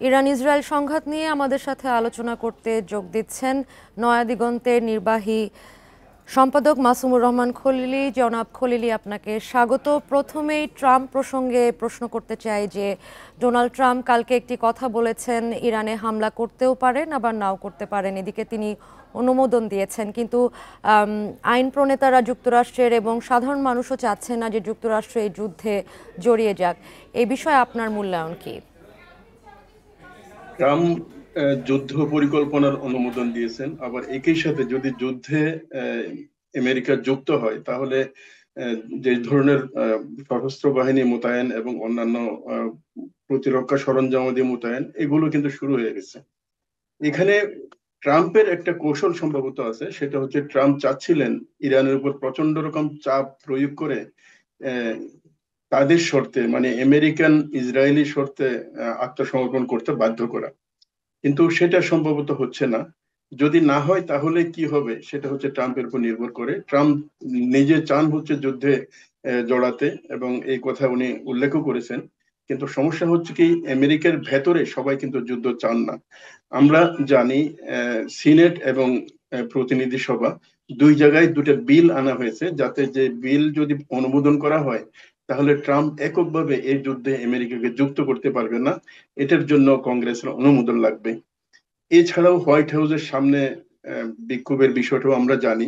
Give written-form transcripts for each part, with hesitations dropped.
Iran Israel সংঘাত নিয়ে আমাদের সাথে আলোচনা করতে যোগ দিচ্ছেন নয়া দিগন্তের নির্বাহী সম্পাদক মাসুমুর রহমান খলিলি। জনাব খলিলি, আপনাকে স্বাগত। প্রথমেই ট্রাম্প প্রসঙ্গে প্রশ্ন করতে চাই যে ডোনাল্ড ট্রাম্প কালকে একটি কথা বলেছেন, ইরানে হামলা করতেও পারেন আবার নাও করতে পারেন, এদিকে তিনি অনুমোদন দিয়েছেন। কিন্তু আইন প্রণেতারা যুক্তরাষ্ট্রের এবং সাধারণ মানুষও চাচ্ছেন না যে যুক্তরাষ্ট্র এই যুদ্ধে জড়িয়ে যাক। এই বিষয়ে আপনার মূল্যায়ন কি? ট্রাম্প যুদ্ধ পরিকল্পনার অনুমোদন দিয়েছেন, আবার একই সাথে যদি যুদ্ধে আমেরিকা যুক্ত হয় তাহলে যে ধরনের সশস্ত্র বাহিনী মোতায়েন এবং অন্যান্য প্রতিরক্ষা সরঞ্জামাদি মোতায়েন এগুলো কিন্তু শুরু হয়ে গেছে। এখানে ট্রাম্পের একটা কৌশল সম্ভবত আছে, সেটা হচ্ছে ট্রাম্প চাচ্ছিলেন ইরানের উপর প্রচন্ড রকম চাপ প্রয়োগ করে তাদের শর্তে, মানে আমেরিকান ইসরায়েলি শর্তে আত্মসমর্পণ করতে বাধ্য করা। কিন্তু সেটা সম্ভবত হচ্ছে না। যদি না হয় তাহলে কি হবে সেটা হচ্ছে ট্রাম্পের উপর নির্ভর করে। ট্রাম্প নিজে চান হচ্ছে যুদ্ধে জড়াতে, এবং এই কথা উনি উল্লেখও করেছেন। কিন্তু সমস্যা হচ্ছে কি, আমেরিকার ভেতরে সবাই কিন্তু যুদ্ধ চান না। আমরা জানি সিনেট এবং প্রতিনিধি সভা দুই জায়গায় দুটো বিল আনা হয়েছে, যাতে যে বিল যদি অনুমোদন করা হয় তাহলে ট্রাম্প এককভাবে এই যুদ্ধে আমেরিকাকে যুক্ত করতে পারবে না। এটার জন্য কংগ্রেসের অনুমোদন লাগবে। এছাড়াও হোয়াইট হাউসের সামনে বিক্ষোভের বিষয়টাও আমরা জানি।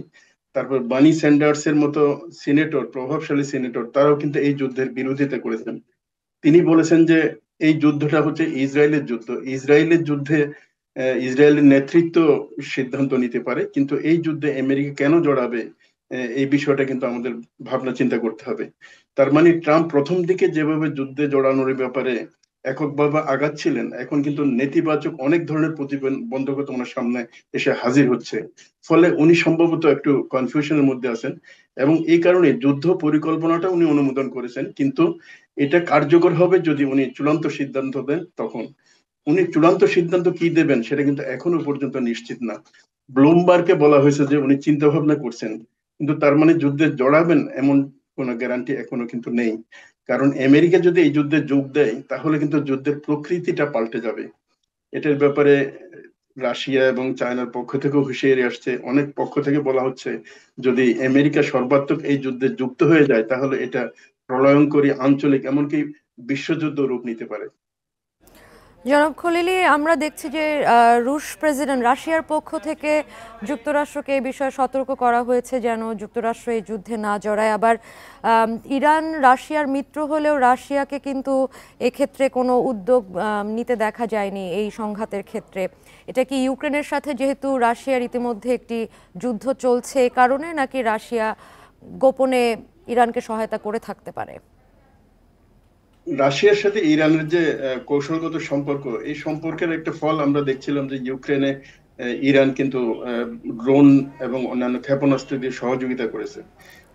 তারপর বানি স্যান্ডার্স এর মতো সিনেটর, প্রভাবশালী সিনেটর, তারাও কিন্তু এই যুদ্ধের বিরোধিতা করেছেন। তিনি বলেছেন যে এই যুদ্ধটা হচ্ছে ইসরায়েলের যুদ্ধ, ইসরায়েলের যুদ্ধে ইসরায়েলের নেতৃত্ব সিদ্ধান্ত নিতে পারে, কিন্তু এই যুদ্ধে আমেরিকা কেন জড়াবে এই বিষয়টা কিন্তু আমাদের ভাবনা চিন্তা করতে হবে। তার মানে ট্রাম্প প্রথম দিকে যেভাবে যুদ্ধে জড়ানোর ব্যাপারে এককভাবে আগাচ্ছিলেন, এখন কিন্তু নেতিবাচক অনেক ধরনের প্রতিবন্ধকতা ওনার সামনে এসে হাজির হচ্ছে। ফলে উনি সম্ভবত একটু কনফিউশনের মধ্যে আছেন, এবং এই কারণে যুদ্ধ পরিকল্পনাটা উনি অনুমোদন করেছেন, কিন্তু এটা কার্যকর হবে যদি উনি চূড়ান্ত সিদ্ধান্ত দেন। তখন উনি চূড়ান্ত সিদ্ধান্ত কি দেবেন সেটা কিন্তু এখনো পর্যন্ত নিশ্চিত না। ব্লুমবার্গকে বলা হয়েছে যে উনি চিন্তা ভাবনা করছেন, কিন্তু তার মানে যুদ্ধে জড়াবেন এমন কোনো গ্যারান্টি এখনো কিন্তু নেই। কারণ আমেরিকা যদি এই যুদ্ধে যোগ দেয় তাহলে কিন্তু যুদ্ধের প্রকৃতিটা পাল্টে যাবে। এটার ব্যাপারে রাশিয়া এবং চায়নার পক্ষ থেকে হুঁশিয়ারি আসছে। অনেক পক্ষ থেকে বলা হচ্ছে যদি আমেরিকা সর্বাত্মক এই যুদ্ধে যুক্ত হয়ে যায় তাহলে এটা প্রলয়ঙ্করী, আঞ্চলিক, এমনকি বিশ্বযুদ্ধ রূপ নিতে পারে। জনাব খলিলি, আমরা দেখছি যে রুশ প্রেসিডেন্ট, রাশিয়ার পক্ষ থেকে যুক্তরাষ্ট্রকে এই বিষয়ে সতর্ক করা হয়েছে যেন যুক্তরাষ্ট্র এই যুদ্ধে না জড়ায়। আবার ইরান রাশিয়ার মিত্র হলেও রাশিয়াকে কিন্তু এক্ষেত্রে কোনো উদ্যোগ নিতে দেখা যায়নি এই সংঘাতের ক্ষেত্রে। এটা কি ইউক্রেনের সাথে, যেহেতু রাশিয়ার ইতিমধ্যে একটি যুদ্ধ চলছে, এই কারণে, নাকি রাশিয়া গোপনে ইরানকে সহায়তা করে থাকতে পারে? রাশিয়ার সাথে ইরানের যে কৌশলগত সম্পর্ক, এই সম্পর্কের একটা ফল আমরা দেখছিলাম যে ইউক্রেনে ইরান কিন্তু ড্রোন এবং অন্যান্য ক্ষেপণাস্ত্র দিয়ে সহযোগিতা করেছে।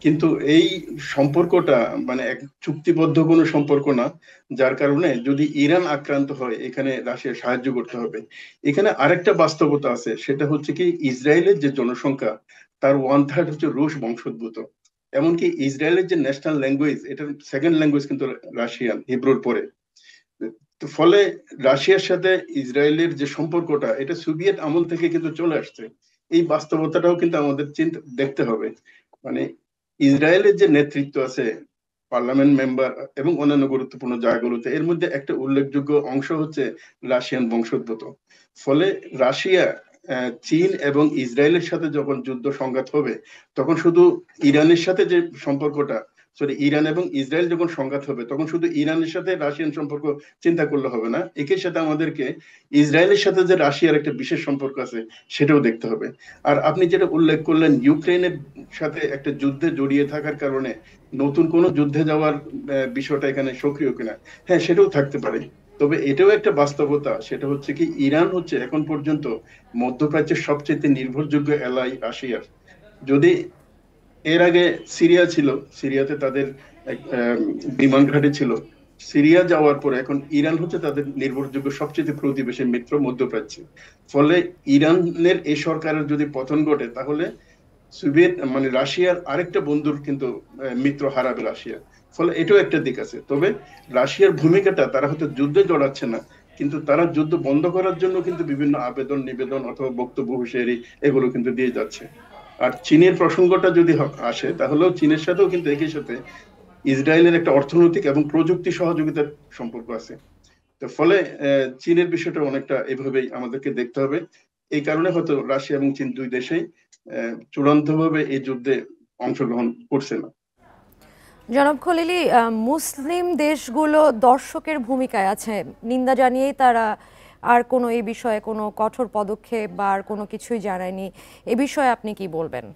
কিন্তু এই সম্পর্কটা মানে এক চুক্তিবদ্ধ কোনো সম্পর্ক না, যার কারণে যদি ইরান আক্রান্ত হয় এখানে রাশিয়া সাহায্য করতে হবে। এখানে আরেকটা বাস্তবতা আছে, সেটা হচ্ছে কি, ইসরায়েলের যে জনসংখ্যা তার 1/3 হচ্ছে রুশ বংশোদ্ভূত। এমনকি ইসরায়েলের যে ন্যাশনাল ল্যাঙ্গুয়েজ, এটার সেকেন্ড ল্যাঙ্গুয়েজ কিন্তু রাশিয়ান, হিব্রুর পরে। তো ফলে রাশিয়ার সাথে ইসরায়েলের যে সম্পর্কটা, এটা সোভিয়েত আমল থেকে কিন্তু চলে আসছে। এই বাস্তবতাটাও কিন্তু আমাদের চিন্তা দেখতে হবে। মানে ইসরায়েলের যে নেতৃত্ব আছে, পার্লামেন্ট মেম্বার এবং অন্যান্য গুরুত্বপূর্ণ জায়গাগুলোতে, এর মধ্যে একটা উল্লেখযোগ্য অংশ হচ্ছে রাশিয়ান বংশোদ্ভূত। ফলে রাশিয়া চীন এবং ইসরায়েলের সাথে যখন যুদ্ধ সংঘাত হবে, তখন শুধু ইরানের সাথে যে সম্পর্কটা, সরি, ইরান এবং ইসরায়েল যখন সংঘাত হবে তখন শুধু ইরানের সাথে রাশিয়ান সম্পর্ক চিন্তা করলে হবে না, একই সাথে আমাদেরকে ইসরায়েলের সাথে যে রাশিয়ার একটা বিশেষ সম্পর্ক আছে সেটাও দেখতে হবে। আর আপনি যেটা উল্লেখ করলেন ইউক্রেনের সাথে একটা যুদ্ধে জড়িয়ে থাকার কারণে নতুন কোন যুদ্ধে যাওয়ার বিষয়টা এখানে সক্রিয় কিনা, হ্যাঁ সেটাও থাকতে পারে। তবে এটাও একটা বাস্তবতা, সেটা হচ্ছে কি, ইরান হচ্ছে এখন পর্যন্ত মধ্যপ্রাচ্যের সবচেয়ে নির্ভরযোগ্য এলাই রাশিয়ার। যদি এর আগে সিরিয়া ছিল, সিরিয়াতে তাদের বিমান ঘাঁটি ছিল, সিরিয়া যাওয়ার পরে এখন ইরান হচ্ছে তাদের নির্ভরযোগ্য সবচেয়ে প্রতিবেশী মিত্র মধ্যপ্রাচ্যে। ফলে ইরানের এই সরকারের যদি পতন ঘটে তাহলে সোভিয়েত মানে রাশিয়ার আরেকটা বন্ধুর কিন্তু মিত্র হারাবে রাশিয়া। ফলে এটাও একটা দিক আছে। তবে রাশিয়ার ভূমিকাটা, তারা হয়তো যুদ্ধে জড়াচ্ছে না, কিন্তু তারা যুদ্ধ বন্ধ করার জন্য কিন্তু বিভিন্ন আবেদন নিবেদন অথবা বক্তব্য হুঁশিয়ারি এগুলো কিন্তু দিয়ে যাচ্ছে। আর চীনের প্রসঙ্গটা যদি আসে, তাহলেও চীনের সাথেও কিন্তু একই সাথে ইসরায়েলের একটা অর্থনৈতিক এবং প্রযুক্তি সহযোগিতার সম্পর্ক আছে। তো ফলে চীনের বিষয়টা অনেকটা এভাবেই আমাদেরকে দেখতে হবে। এই কারণে হয়তো রাশিয়া এবং চীন দুই দেশেই চূড়ান্তভাবে এই যুদ্ধে অংশগ্রহণ করছে না। জনাব খলিলি, মুসলিম দেশগুলো দর্শকের ভূমিকায় আছে, নিন্দা জানিয়েই তারা আর কোনো এই বিষয়ে কোনো কঠোর পদক্ষেপ বা আর কোনো কিছুই জানায়নি। এ বিষয়ে আপনি কি বলবেন?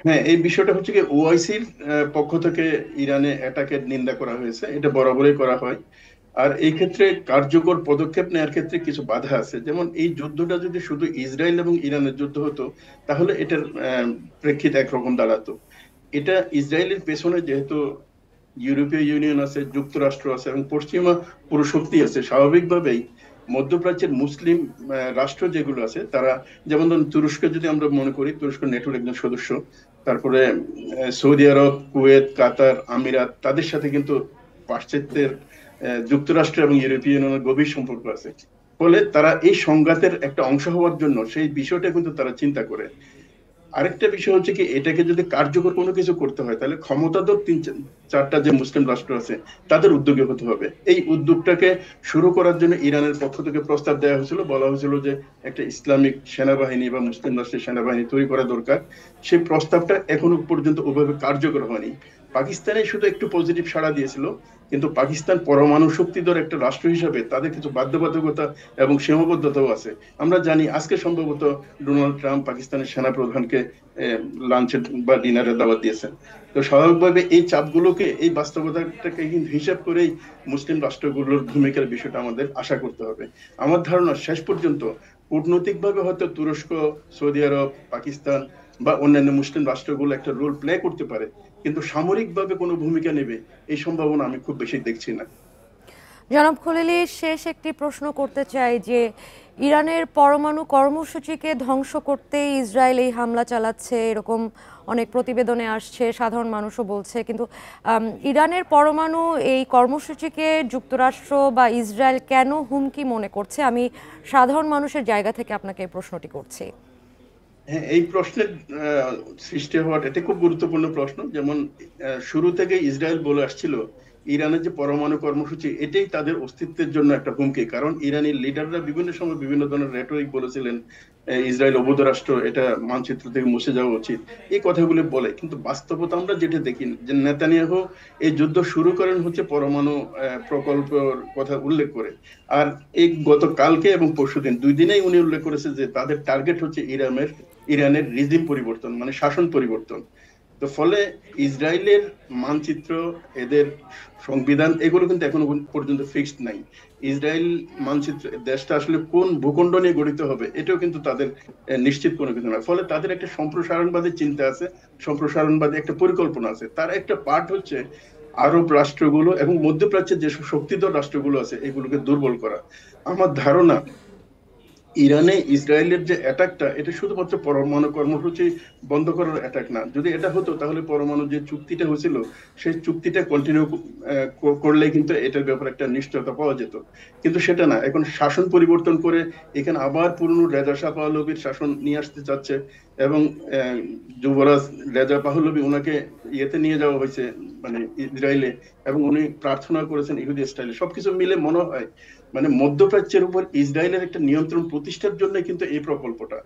হ্যাঁ, এই বিষয়টা হচ্ছে কি, ওআইসির পক্ষ থেকে ইরানে অ্যাটাকের নিন্দা করা হয়েছে, এটা বরাবরই করা হয়। আর এই ক্ষেত্রে কার্যকর পদক্ষেপ নেওয়ার ক্ষেত্রে কিছু বাধা আছে। যেমন এই যুদ্ধটা যদি শুধু ইসরায়েল এবং ইরানের যুদ্ধ হতো, তাহলে এটার প্রেক্ষিত একরকম দাঁড়াতো। এটা ইসরায়েলের পেছনে যেহেতু ইউরোপীয় ইউনিয়ন আছে, যুক্তরাষ্ট্র আছে এবং পশ্চিমা পুরো শক্তি আছে, স্বাভাবিকভাবেই মধ্যপ্রাচ্যের মুসলিম রাষ্ট্র যেগুলো আছে তারা, যেমন ধরুন তুরস্ক যদি আমরা মনে করি, তুরস্ক নেটোর একজন সদস্য, তারপরে সৌদি আরব, কুয়েত, কাতার, আমিরাত, তাদের সাথে কিন্তু পাশ্চাত্যের যুক্তরাষ্ট্র এবং ইউরোপীয় ইউনিয়নের গভীর সম্পর্ক আছে। ফলে তারা এই সংঘাতের একটা অংশ হওয়ার জন্য সেই বিষয়টা কিন্তু তারা চিন্তা করে। আরেকটা বিষয় হচ্ছে কি, এটাকে যদি কার্যকর কোনো কিছু করতে হয়, তাহলে ক্ষমতাধর তিন চারটা যে মুসলিম রাষ্ট্র আছে তাদের উদ্যোগে হতে হবে। এই উদ্যোগটাকে শুরু করার জন্য ইরানের পক্ষ থেকে প্রস্তাব দেওয়া হয়েছিল, বলা হয়েছিল যে একটা ইসলামিক সেনাবাহিনী বা মুসলিম রাষ্ট্রের সেনাবাহিনী তৈরি করা দরকার। সেই প্রস্তাবটা এখনো পর্যন্ত ওইভাবে কার্যকর হয়নি। পাকিস্তানে শুধু একটু পজিটিভ সাড়া দিয়েছিল, কিন্তু পাকিস্তান পরমাণু শক্তিধর একটা রাষ্ট্র হিসাবে তাদের কিছু বাধ্যবাধকতা এবং সীমাবদ্ধতাও আছে। আমরা জানি আজকে সম্ভবত ডোনাল্ড ট্রাম্প পাকিস্তানের সেনা প্রধানকে লাঞ্চে বা ডিনারে দাওয়াত দিয়েছেন। তো স্বাভাবিকভাবে এই চাপগুলোকে, এই বাস্তবতাটাকে কিন্তু হিসাব করেই মুসলিম রাষ্ট্রগুলোর ভূমিকার বিষয়টা আমাদের আশা করতে হবে। আমার ধারণা শেষ পর্যন্ত কূটনৈতিকভাবে হয়তো তুরস্ক, সৌদি আরব, পাকিস্তান বা অন্যান্য মুসলিম রাষ্ট্রগুলো একটা রোল প্লে করতে পারে, কিন্তু সামরিকভাবে কোনো ভূমিকা নেবে এই সম্ভাবনা আমি খুব বেশি দেখছি না। জনাব খলিলি, শেষ একটি প্রশ্ন করতে চাই যে ইরানের পরমাণু কর্মসূচিকে ধ্বংস করতে ইসরায়েল এই হামলা চালাচ্ছে, এরকম অনেক প্রতিবেদনে আসছে, সাধারণ মানুষও বলছে। কিন্তু ইরানের পরমাণু এই কর্মসূচিকে যুক্তরাষ্ট্র বা ইসরায়েল কেন হুমকি মনে করছে? আমি সাধারণ মানুষের জায়গা থেকে আপনাকে এই প্রশ্নটি করছি। হ্যাঁ, এই প্রশ্নের সৃষ্টি হওয়াটা এটা খুব গুরুত্বপূর্ণ প্রশ্ন। যেমন শুরু থেকে ইসরায়েল বলে আসছিল ইরানের যে পরমাণু কর্মসূচি এটাই তাদের অস্তিত্বের জন্য একটা হুমকি। কারণ ইরানি লিডাররা বিভিন্ন সময় বিভিন্ন ধরনের রেটরিক বলেছিলেন, ইসরায়েল অবৈধ রাষ্ট্র, এটা মানচিত্র থেকে মুছে যাওয়া উচিত, এই কথাগুলো বলে। কিন্তু বাস্তবতা আমরা যেটা দেখি, যে নেতানিয়াহু এই যুদ্ধ শুরু করেন হচ্ছে পরমাণু প্রকল্পের কথা উল্লেখ করে। আর এই গতকালকে এবং পরশুদিন, দুই দিনেই উনি উল্লেখ করেছে যে তাদের টার্গেট হচ্ছে ইরানের রিজিম পরিবর্তন, মানে শাসন পরিবর্তন। তো ফলে ইসরায়েলের মানচিত্র, এদের সংবিধান, এগুলো কিন্তু এখনো পর্যন্ত ফিক্সড নাই। ইসরায়েল মানচিত্র, দেশটা আসলে কোন ভূখণ্ড নিয়ে গঠিত হবে এটাও কিন্তু তাদের নিশ্চিত কোনো কিছু না। ফলে তাদের একটা সম্প্রসারণবাদী চিন্তা আছে, সম্প্রসারণবাদী একটা পরিকল্পনা আছে। তার একটা পার্ট হচ্ছে আরব রাষ্ট্রগুলো এবং মধ্যপ্রাচ্যের যেসব শক্তিধর রাষ্ট্রগুলো আছে এগুলোকে দুর্বল করা। আমার ধারণা ইরানে ইসরায়েলের যে অ্যাটাকটা, এটা শুধুমাত্র পরমাণু কর্মসূচি বন্ধ করার অ্যাটাক না। যদি এটা হতো তাহলে পরমাণু যে চুক্তিটা হয়েছিল সেই চুক্তিটা কন্টিনিউ করলে কিন্তু এটার ব্যাপারে একটা নিশ্চয়তা পাওয়া যেত। কিন্তু সেটা না, এখন শাসন পরিবর্তন করে এখানে আবার পুরনো রেজা শাহ পাহলভির শাসন নিয়ে আসতে চাচ্ছে। এবং যুবরাজ রেজা পাহলভি, ওনাকে ইয়েতে নিয়ে যাওয়া হয়েছে, মানে ইসরায়েলে, এবং উনি প্রার্থনা করেছেন ইহুদি স্টাইলে। সবকিছু মিলে মনে হয় মানে মধ্যপ্রাচ্যের উপর ইসরায়েলের একটা নিয়ন্ত্রণ প্রতিষ্ঠার জন্য কিন্তু এই প্রকল্পটা।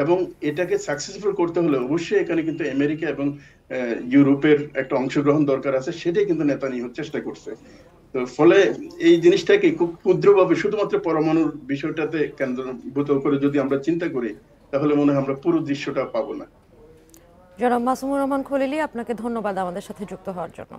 এবং এটাকে সাকসেসফুল করতে হলে অবশ্যই এখানে কিন্তু আমেরিকা এবং ইউরোপের একটা অংশগ্রহণ দরকার আছে, সেটাই কিন্তু নেতানিয়াহু চেষ্টা করছে। তো ফলে এই জিনিসটাকে খুব ক্ষুদ্রভাবে শুধুমাত্র পরমাণুর বিষয়টাতে কেন্দ্রীভূত করে যদি আমরা চিন্তা করি, তাহলে মনে হয় আমরা পুরো দৃশ্যটা পাবো না। জনাব মাসুমুর রহমান খলিলি, আপনাকে ধন্যবাদ আমাদের সাথে যুক্ত হওয়ার জন্য।